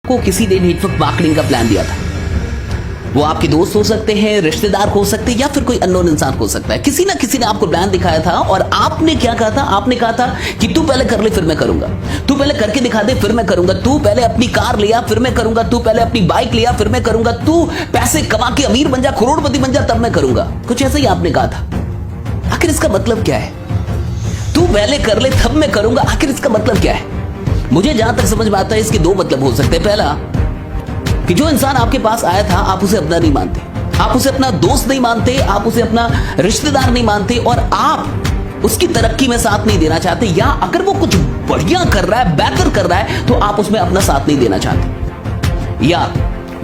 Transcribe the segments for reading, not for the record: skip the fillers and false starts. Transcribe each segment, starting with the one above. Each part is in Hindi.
को किसी ने नेटवर्क मार्केटिंग का प्लान दिया था। वो आपके दोस्त हो सकते हैं, रिश्तेदार हो सकते हैं, या फिर कोई अननोन इंसान हो सकता है। किसी ना किसी ने आपको प्लान दिखाया था और आपने क्या कहा था? आपने कहा था कि तू पहले कर ले फिर मैं करूंगा, तू पहले करके दिखा दे फिर मैं करूंगा, तू पहले अपनी कार लिया फिर मैं करूंगा, तू पहले अपनी बाइक लिया फिर मैं करूंगा, तू पैसे कमा के अमीर बन जा, करोड़पति बन जा, तब मैं करूंगा। कुछ ऐसा ही आपने कहा था। आखिर इसका मतलब क्या है? तू पहले कर ले तब मैं करूंगा, आखिर इसका मतलब क्या है? मुझे जहां तक समझ में आता है इसके दो मतलब हो सकते हैं। पहला कि जो इंसान आपके पास आया था आप उसे अपना नहीं मानते, आप उसे अपना दोस्त नहीं मानते, आप उसे अपना रिश्तेदार नहीं मानते और आप उसकी तरक्की में साथ नहीं देना चाहते, या अगर वो कुछ बढ़िया कर रहा है, बेहतर कर रहा है, तो आप उसमें अपना साथ नहीं देना चाहते। या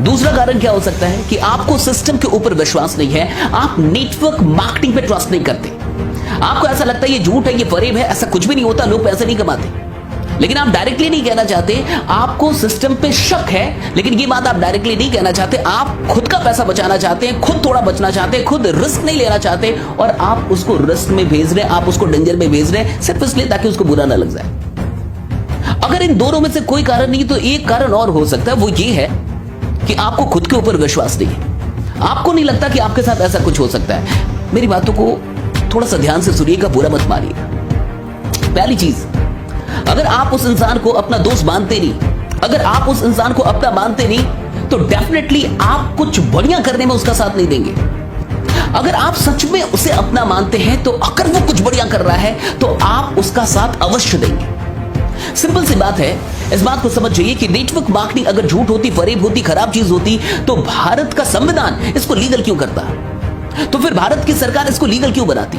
दूसरा कारण क्या हो सकता है कि आपको सिस्टम के ऊपर विश्वास नहीं है, आप नेटवर्क मार्केटिंग पे ट्रस्ट नहीं करते। आपको ऐसा लगता है ये झूठ है, ये फरेब है, ऐसा कुछ भी नहीं होता, लोग पैसे नहीं कमाते। लेकिन आप डायरेक्टली नहीं कहना चाहते, आपको सिस्टम पे शक है, लेकिन ये बात आप डायरेक्टली नहीं कहना चाहते। आप खुद का पैसा बचाना चाहते हैं, खुद थोड़ा बचना चाहते हैं, खुद रिस्क नहीं लेना चाहते और आप उसको रिस्क में भेज रहे हैं, आप उसको डेंजर में भेज रहे हैं, सिर्फ इसलिए ताकि उसको बुरा ना लग जाए। अगर इन दोनों में से कोई कारण नहीं तो एक कारण और हो सकता है, वो ये है कि आपको खुद के ऊपर विश्वास नहीं है। आपको नहीं लगता कि आपके साथ ऐसा कुछ हो सकता है। मेरी बातों को थोड़ा सा ध्यान से सुनिएगा, बुरा मत मानिएगा। पहली चीज, अगर आप उस इंसान को अपना दोस्त मानते नहीं, अगर आप उस इंसान को अपना मानते नहीं, तो डेफिनेटली आप कुछ बढ़िया करने में उसका साथ नहीं देंगे। अगर आप सच में उसे अपना मानते हैं तो अगर वो कुछ बढ़िया कर रहा है तो आप उसका साथ अवश्य देंगे। सिंपल सी बात है, इस बात को समझ जाइए कि नेटवर्क मार्केटिंग अगर झूठ होती, फरेब होती, खराब चीज होती, तो भारत का संविधान इसको लीगल क्यों करता? तो फिर भारत की सरकार इसको लीगल क्यों बनाती?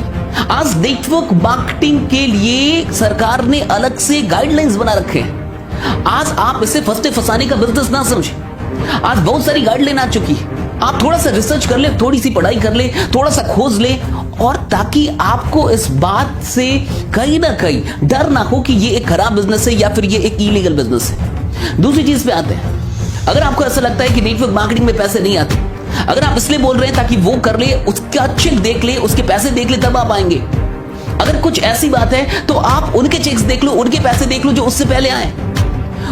आज नेटवर्क मार्केटिंग के लिए सरकार ने अलग से गाइडलाइंस बना रखे हैं। आज आप इसे फंसते फंसाने का बिजनेस ना समझे। आज बहुत सारी गाइडलाइन आ चुकी है। आप थोड़ा सा रिसर्च कर ले, थोड़ी सी पढ़ाई कर ले, थोड़ा सा खोज ले, और ताकि आपको इस बात से कहीं ना कहीं डर ना हो कि ये एक खराब बिजनेस है या फिर ये एक इलीगल बिजनेस है। दूसरी चीज पे आते हैं, अगर आपको ऐसा लगता है कि नेटवर्क मार्केटिंग में पैसे नहीं आते, अगर आप इसलिए बोल रहे हैं ताकि वो कर ले, उसका चेक देख ले, उसके पैसे देख ले, तब आप आएंगे। अगर कुछ ऐसी बात है तो आप उनके चेक्स देख लो, उनके पैसे देख लो जो उससे पहले आए।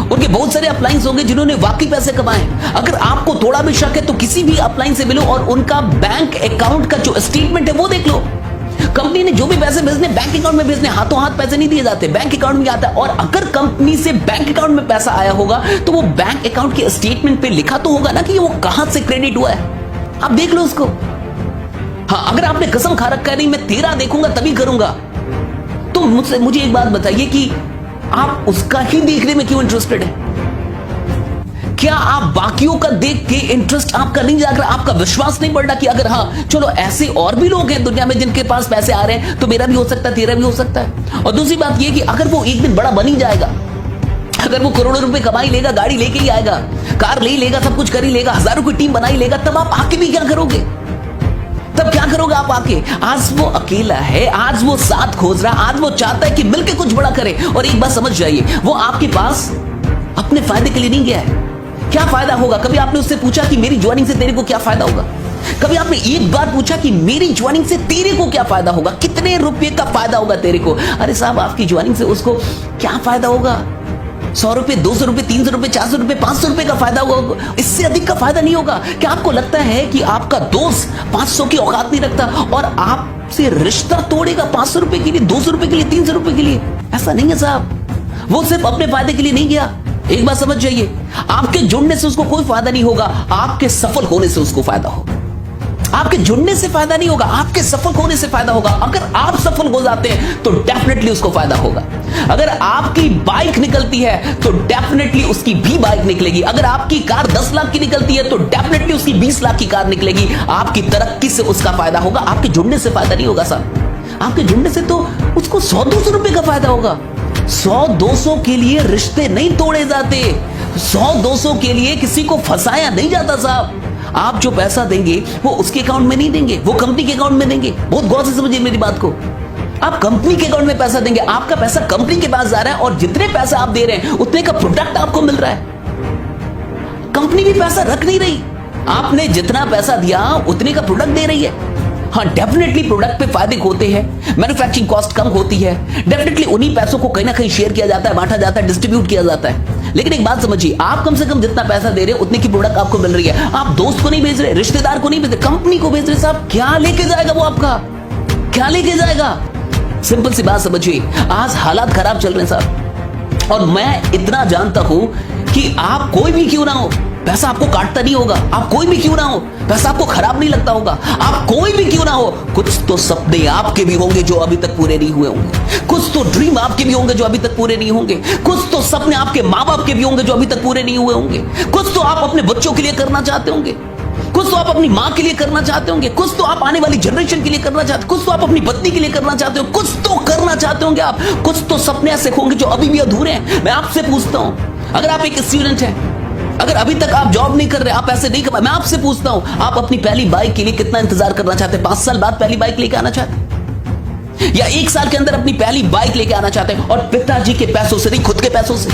उनके बहुत सारे अपलाइंस होंगे जिन्होंने वाकई पैसे कमाए। अगर आपको थोड़ा भी शक है तो किसी भी अपलाइन से मिलो और उनका बैंक अकाउंट का जो स्टेटमेंट है वो देख लो। कंपनी ने जो भी पैसे भेजने बैंक अकाउंट में भेजने, हाथों हाथ पैसे नहीं दिए जाते, बैंक अकाउंट में आता है। और अगर कंपनी से बैंक अकाउंट में पैसा आया होगा तो वो बैंक अकाउंट के स्टेटमेंट पे लिखा तो होगा ना कि वो कहां से क्रेडिट हुआ है। आप देख लो उसको। हाँ, अगर आपने कसम खा रखा है नहीं मैं तेरा देखूंगा तभी करूंगा, तो मुझे एक बात बताइए कि आप उसका ही देखने में क्यों इंटरेस्टेड है? क्या आप बाकियों का देख के इंटरेस्ट आपका नहीं जाग रहा? आपका विश्वास नहीं बढ़ रहा कि अगर हाँ चलो ऐसे और भी लोग हैं दुनिया में जिनके पास पैसे आ रहे हैं तो मेरा भी हो सकता है, तेरा भी हो सकता है। और दूसरी बात यह कि अगर वो एक दिन बड़ा बन ही जाएगा, अगर वो करोड़ों रुपए कमा ही लेगा, गाड़ी लेके ही आएगा, कार ले ही लेगा, सब कुछ कर ही लेगा, हजारों की टीम बना ही लेगा, तब आप आके भी क्या करोगे? तब क्या करोगे आप आके? आज वो अकेला है, आज वो साथ खोज रहा, आज वो चाहता है कि मिलके कुछ बड़ा करे। और एक बात समझ जाइए, वो आपके पास अपने फायदे के लिए नहीं गया है। क्या फायदा होगा? कभी आपने उससे पूछा कि मेरी ज्वाइनिंग से तेरे को क्या फायदा होगा? कभी आपने एक बार पूछा कि मेरी ज्वाइनिंग से तेरे को क्या फायदा होगा? कितने रुपए का फायदा होगा तेरे को? अरे साहब, आपकी ज्वाइनिंग से उसको क्या फायदा होगा? 100 रुपए, 200 रुपए, 300 रुपए, 400 रुपए, 500 रुपए का फायदा होगा, इससे अधिक का फायदा नहीं होगा। क्या आपको लगता है कि आपका दोस्त 500 की औकात नहीं रखता और आपसे रिश्ता तोड़ेगा 500 रुपए के लिए, 200 रुपए के लिए, 300 रुपए के लिए? ऐसा नहीं है साहब। वो सिर्फ अपने फायदे के लिए नहीं गया। एक बात समझ जाइए, आपके जुड़ने से उसको कोई फायदा नहीं होगा, आपके सफल होने से उसको फायदा होगा। आपके जुड़ने से फायदा नहीं होगा, आपके सफल होने से फायदा होगा। अगर आप सफल हो जाते हैं तो डेफिनेटली उसको फायदा होगा। अगर आपकी बाइक निकलती है तो डेफिनेटली उसकी भी बाइक निकलेगी। अगर आपकी कार 10 लाख की निकलती है तो डेफिनेटली उसकी 20 लाख की कार निकलेगी। आपकी तरक्की से उसका फायदा होगा, आपके जुड़ने से फायदा नहीं होगा साहब। आपके जुड़ने से तो उसको 100-200 रुपए का फायदा होगा। 100-200 के लिए रिश्ते नहीं तोड़े जाते, 100-200 के लिए किसी को फंसाया नहीं जाता साहब। आप जो पैसा देंगे वो उसके अकाउंट में नहीं देंगे, वो कंपनी के अकाउंट में देंगे। बहुत गौर से समझिए मेरी बात को। आप कंपनी के अकाउंट में पैसा देंगे, आपका पैसा कंपनी के पास जा रहा है और जितने पैसे आप दे रहे हैं उतने का प्रोडक्ट आपको मिल रहा है। कंपनी भी पैसा रख नहीं रही, आपने जितना पैसा दिया उतने का प्रोडक्ट दे रही है। हाँ डेफिनेटली प्रोडक्ट पे फायदे होते हैं, मैन्युफैक्चरिंग कॉस्ट कम होती है, डेफिनेटली उन्हीं पैसों को कहीं ना कहीं शेयर किया जाता है, बांटा जाता है, डिस्ट्रीब्यूट किया जाता है। लेकिन एक बात समझिए, आप कम से कम जितना पैसा दे रहे हो उतने की प्रोडक्ट आपको मिल रही है। आप दोस्त को नहीं भेज रहे, रिश्तेदार को नहीं भेज रहे, कंपनी को भेज रहे। साहब क्या लेके जाएगा वो आपका, क्या लेके जाएगा? सिंपल सी बात समझिए, आज हालात खराब चल रहे हैं साहब। और मैं इतना जानता हूं कि आप कोई भी क्यों ना हो, पैसा आपको काटता नहीं होगा। आप कोई भी क्यों ना हो, पैसा आपको खराब नहीं लगता होगा। आप कोई भी क्यों ना हो, कुछ तो सपने आपके भी होंगे जो अभी तक पूरे नहीं हुए होंगे। कुछ तो ड्रीम आपके भी होंगे जो अभी तक पूरे नहीं होंगे। कुछ तो सपने आपके माँ बाप के भी होंगे जो अभी तक पूरे नहीं हुए होंगे। कुछ तो आप अपने बच्चों के लिए करना चाहते होंगे, कुछ तो आप अपनी माँ के लिए करना चाहते होंगे, कुछ तो आप आने वाली जनरेशन के लिए करना चाहते, कुछ तो आप अपनी पत्नी के लिए करना चाहते हो, कुछ तो करना चाहते होंगे आप। कुछ तो सपने ऐसे होंगे जो अभी भी अधूरे हैं। मैं आपसे पूछता हूं, अगर आप एक स्टूडेंट हैं, अगर अभी तक आप जॉब नहीं कर रहे, आप पैसे नहीं कमा, मैं आपसे पूछता हूं, आप अपनी पहली बाइक के लिए कितना इंतजार करना चाहते हैं? 5 साल बाद पहली बाइक लेके आना चाहते हैं, या 1 साल के अंदर अपनी पहली बाइक लेके आना चाहते हैं, और पिताजी के पैसों से नहीं, खुद के पैसों से?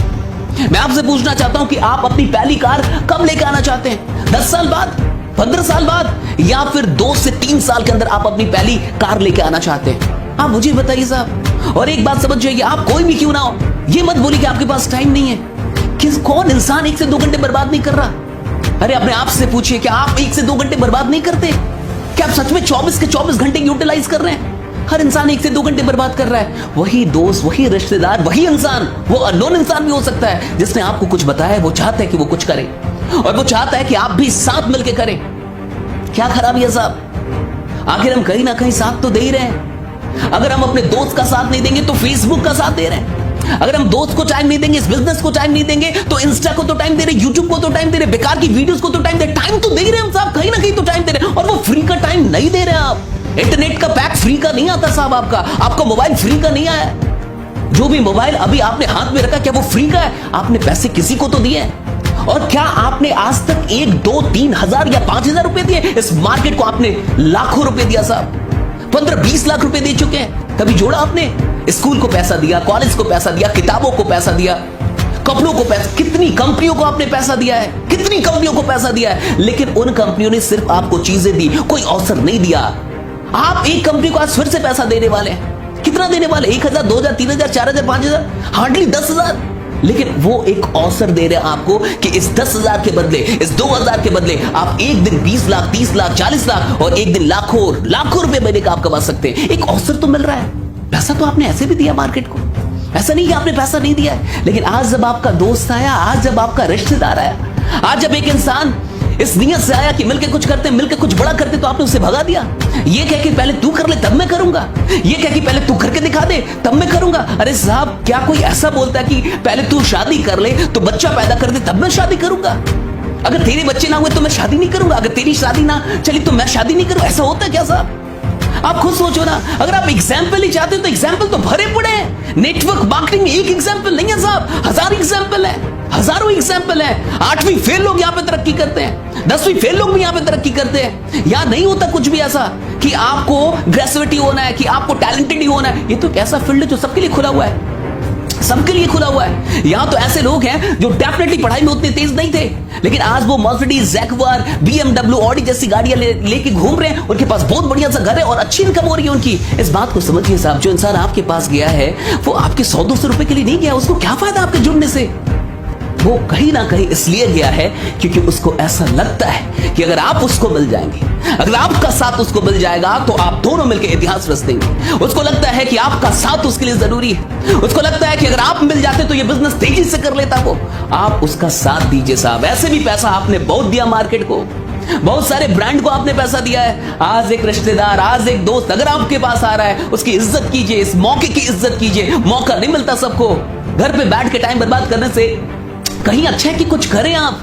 मैं आपसे पूछना चाहता हूं कि आप अपनी पहली कार कब लेके आना चाहते हैं? 10 साल बाद, 15 साल बाद, या फिर 2 से 3 साल के अंदर आप अपनी पहली कार लेके आना चाहते हैं? आप मुझे बताइए साहब। और एक बात समझ जाइए, आप कोई भी क्यों ना हो, ये मत बोलिए कि आपके पास टाइम नहीं है। कौन इंसान 1 से 2 घंटे बर्बाद नहीं कर रहा? अरे अपने आप से पूछिए, क्या आप 1 से 2 घंटे बर्बाद नहीं करते? क्या आप सच में 24 के 24 घंटे यूटिलाइज कर रहे हैं? हर इंसान 1 से 2 घंटे बर्बाद कर रहा है। वही दोस्त, वही रिश्तेदार, वही इंसान, वो अननोन इंसान भी हो सकता है जिसने आपको कुछ बताया है। वो चाहता है कि वो कुछ करे, और वो चाहता है कि आप भी साथ मिलकर करें। क्या खराबी है साहब? आखिर हम कहीं ना कहीं साथ तो दे ही रहे हैं। अगर हम अपने दोस्त का साथ नहीं देंगे तो फेसबुक का साथ दे रहे हैं। अगर हम दोस्त को टाइम नहीं देंगे, इस बिजनेस को टाइम नहीं देंगे, तो इंस्टा को तो टाइम दे रहे, यूट्यूब को तो टाइम दे रहे, बेकार की वीडियोस को तो टाइम दे रहे। टाइम तो दे ही रहे हम साहब, कहीं ना कहीं तो टाइम दे रहे हैं, और वो फ्री का टाइम नहीं दे रहे आप। इंटरनेट का पैक फ्री का नहीं आता साहब, आपका मोबाइल फ्री का नहीं आया। जो भी मोबाइल अभी आपने हाथ में रखा, क्या वो फ्री का है? आपने पैसे किसी को तो दिए हैं। और क्या आपने आज तक 1, 2, 3 हजार या 5 हजार रुपए दिए? इस मार्केट को आपने लाखों रुपए दिया साहब, 15-20 लाख रुपए दे चुके हैं। कभी जोड़ा आपने? स्कूल को पैसा दिया, कॉलेज को पैसा दिया, किताबों को पैसा दिया, कपड़ों को पैसा, कितनी कंपनियों को आपने पैसा दिया है, कितनी कंपनियों को पैसा दिया है। लेकिन उन कंपनियों ने सिर्फ आपको चीजें दी, कोई अवसर नहीं दिया। आप एक कंपनी को आज फिर से पैसा देने वाले हैं। कितना देने वाले? 1,000, 2,000, 3,000, 4,000, 5,000, हार्डली 10,000। लेकिन वो एक अवसर दे रहे हैं आपको कि इस 10,000 के बदले, इस 2,000 के बदले आप एक दिन 20 लाख, 30 लाख, 40 लाख, और एक दिन लाखों रुपए महीने का आप कमा सकते हैं। एक अवसर तो मिल रहा है। पैसा तो आपने ऐसे भी दिया मार्केट को, ऐसा नहीं कि आपने पैसा नहीं दिया है। लेकिन आज जब आपका दोस्त आया, आज जब आपका रिश्तेदार आया, आज जब एक इंसान इस नियत से आया कि मिलके कुछ करते, मिलके कुछ बड़ा करते, तो आपने उसे भगा दिया। ये कह के पहले तू कर ले तब मैं करूंगा, ये कह के पहले तू करके दिखा दे तब मैं करूंगा। अरे साहब, क्या कोई ऐसा बोलता है कि पहले तू शादी कर ले, तो बच्चा पैदा कर दे तब मैं शादी करूंगा? अगर तेरे बच्चे ना हुए तो मैं शादी नहीं करूंगा, अगर तेरी शादी ना चली तो मैं शादी नहीं करूंगा? ऐसा होता है क्या साहब? आप खुद सोचो ना। अगर आप एग्जाम्पल ही चाहते हो तो एग्जाम्पल तो भरे पड़े हैं। नेटवर्क मार्केटिंग में एक एग्जाम्पल नहीं है साहब, 1000 एग्जाम्पल है, हजारों एग्जाम्पल है। 8वीं फेल लोग यहाँ पे तरक्की करते हैं, 10वीं फेल लोग भी यहाँ पे तरक्की करते हैं। यहाँ नहीं होता कुछ भी ऐसा कि आपको ग्रेसिविटी होना है, कि आपको टैलेंटेड ही होना है। ये तो एक ऐसा फील्ड है जो सबके लिए खुला हुआ है, सबके लिए खुला हुआ है। यहां तो ऐसे लोग हैं जो डेफिनेटली पढ़ाई में उतने तेज नहीं थे, लेकिन आज वो मर्सिडीज, जैगुआर, BMW, ऑडी जैसी गाड़ियां लेके घूम रहे हैं। उनके पास बहुत बढ़िया सा घर है और अच्छी इनकम हो रही है उनकी। इस बात को समझिए साहब, जो इंसान आपके पास गया है वो आपके 100-200 रुपए के लिए नहीं गया। उसको क्या फायदा आपके जुड़ने से? वो कहीं ना कहीं इसलिए गया है क्योंकि उसको ऐसा लगता है कि अगर आप उसको मिल जाएंगे, अगर आपका साथ उसको मिल जाएगा, तो आप दोनों मिलकर इतिहास रच देंगे। उसको लगता है कि आपका साथ उसके लिए जरूरी है। उसको लगता है कि अगर आप मिल जाते तो ये बिजनेस तेजी से कर लेता वो। आप उसका साथ दीजिए साहब। ऐसे भी पैसा आपने बहुत दिया मार्केट को, बहुत सारे ब्रांड को आपने पैसा दिया है। आज एक रिश्तेदार, आज एक दोस्त अगर आपके पास आ रहा है, उसकी इज्जत कीजिए, इस मौके की इज्जत कीजिए। मौका नहीं मिलता सबको। घर पे बैठ के टाइम बर्बाद करने से कहीं अच्छा है कि कुछ करें। आप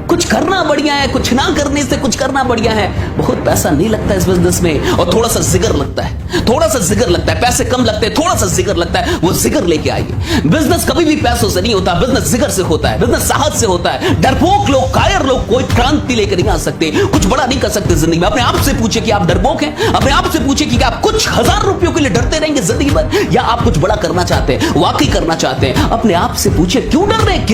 कुछ करना बढ़िया है, कुछ ना करने से कुछ करना बढ़िया है। बहुत पैसा नहीं लगता इस बिजनेस में, और थोड़ा सा जिगर लगता है, थोड़ा सा जिगर लगता है। पैसे कम लगते हैं, थोड़ा सा जिगर लगता है। वो जिगर लेके आइए। बिजनेस कभी भी पैसों से नहीं होता, बिजनेस जिगर से होता है, बिजनेस साहस से होता है। डरपोक लोग, कायर लोग कोई क्रांति लेकर नहीं आ सकते, कुछ बड़ा नहीं कर सकते जिंदगी में। अपने आप से पूछे कि आप डरपोक हैं? अपने आप से पूछे कि आप कुछ 1000 रुपयों के लिए डरते रहेंगे जिंदगी भर, या आप कुछ बड़ा करना चाहते हैं, वाकई करना चाहते हैं? अपने आप से पूछे क्यों डर रहे हैं,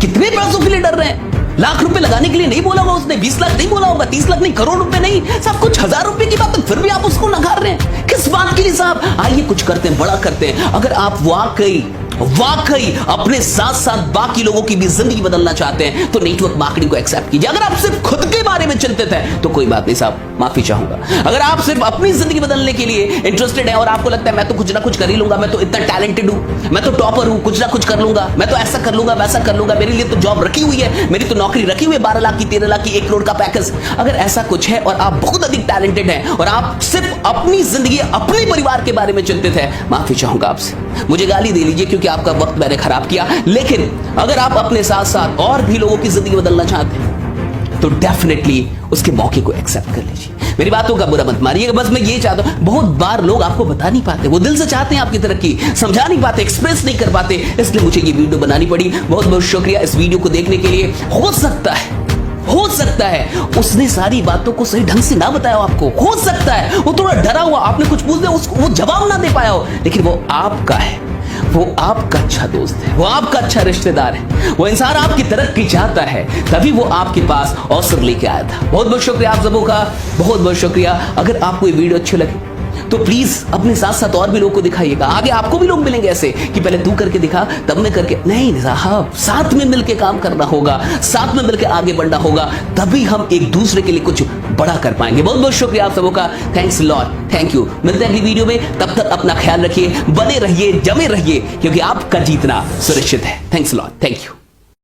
कितने पैसों के लिए डर रहे हैं? लाख रुपए लगाने के लिए नहीं बोला होगा उसने, 20 लाख नहीं बोला होगा, 30 लाख नहीं, करोड़ रुपए नहीं, साहब कुछ हजार रुपए की बात है, फिर भी आप उसको नकार रहे हैं किस बात के लिए साहब? आइए कुछ करते हैं, बड़ा करते हैं। अगर आप वाकई अपने साथ साथ बाकी लोगों की भी जिंदगी बदलना चाहते हैं तो नेटवर्क मार्केटिंग को एक्सेप्ट कीजिए। अगर आप सिर्फ खुद के बारे में चिंतित हैं तो कोई बात नहीं साहब, माफी चाहूंगा। अगर आप सिर्फ अपनी जिंदगी बदलने के लिए इंटरेस्टेड हैं और आपको लगता है मैं तो कुछ ना कुछ कर ही लूंगा, मैं तो इतना टैलेंटेड हूं, मैं तो टॉपर हूं, कुछ ना कुछ कर लूंगा, मैं तो ऐसा कर लूंगा वैसा कर लूंगा, मेरे लिए तो जॉब रखी हुई है, मेरी तो नौकरी रखी हुई है, 12 लाख की, 13 लाख की, 1 करोड़ का पैकेज, अगर ऐसा कुछ है और आप बहुत अधिक टैलेंटेड हैं और आप सिर्फ अपनी जिंदगी अपने परिवार के बारे में चिंतित है, माफी चाहूंगा आपसे, मुझे गाली दे लीजिए क्योंकि आपका वक्त मैंने खराब किया। लेकिन अगर आप अपने साथ साथ और भी लोगों की जिंदगी बदलना चाहते हैं तो डेफिनेटली उसके मौके को एक्सेप्ट कर लीजिए। मेरी बातों का बुरा मत मानिएगा, बस मैं ये चाहता हूं, बहुत बार लोग आपको बता नहीं पाते, वो दिल से चाहते हैं आपकी तरक्की, समझा नहीं पाते, एक्सप्रेस नहीं कर पाते, इसलिए मुझे ये वीडियो बनानी पड़ी। बहुत बहुत शुक्रिया इस वीडियो को देखने के लिए। हो सकता है उसने सारी बातों को सही ढंग से ना बताया आपको, हो सकता है वो थोड़ा डरा हुआ, आपने कुछ पूछ दिया उसको वो जवाब ना दे पाया हो, लेकिन वो आपका है, वो आपका अच्छा दोस्त है, वो आपका अच्छा रिश्तेदार है, वो इंसान आपकी तरक्की चाहता है, तभी वो आपके पास अवसर लेके आया था। बहुत बहुत शुक्रिया आप सबों का, बहुत बहुत शुक्रिया। अगर आपको ये वीडियो अच्छी लगी तो प्लीज अपने साथ साथ और भी लोगों को दिखाइएगा। आगे आपको भी लोग मिलेंगे ऐसे कि पहले तू करके दिखा तब मैं करके, नहीं साहब, साथ में मिलकर काम करना होगा, साथ में मिलकर आगे बढ़ना होगा, तभी हम एक दूसरे के लिए कुछ बड़ा कर पाएंगे। बहुत बहुत शुक्रिया आप सबों का, थैंक्स लॉट, थैंक यू। मिलते हैं अगली वीडियो में, तब तक अपना ख्याल रखिए, बने रहिए, जमे रहिए, क्योंकि आपका जीतना सुरक्षित है। Thanks lot, thank you.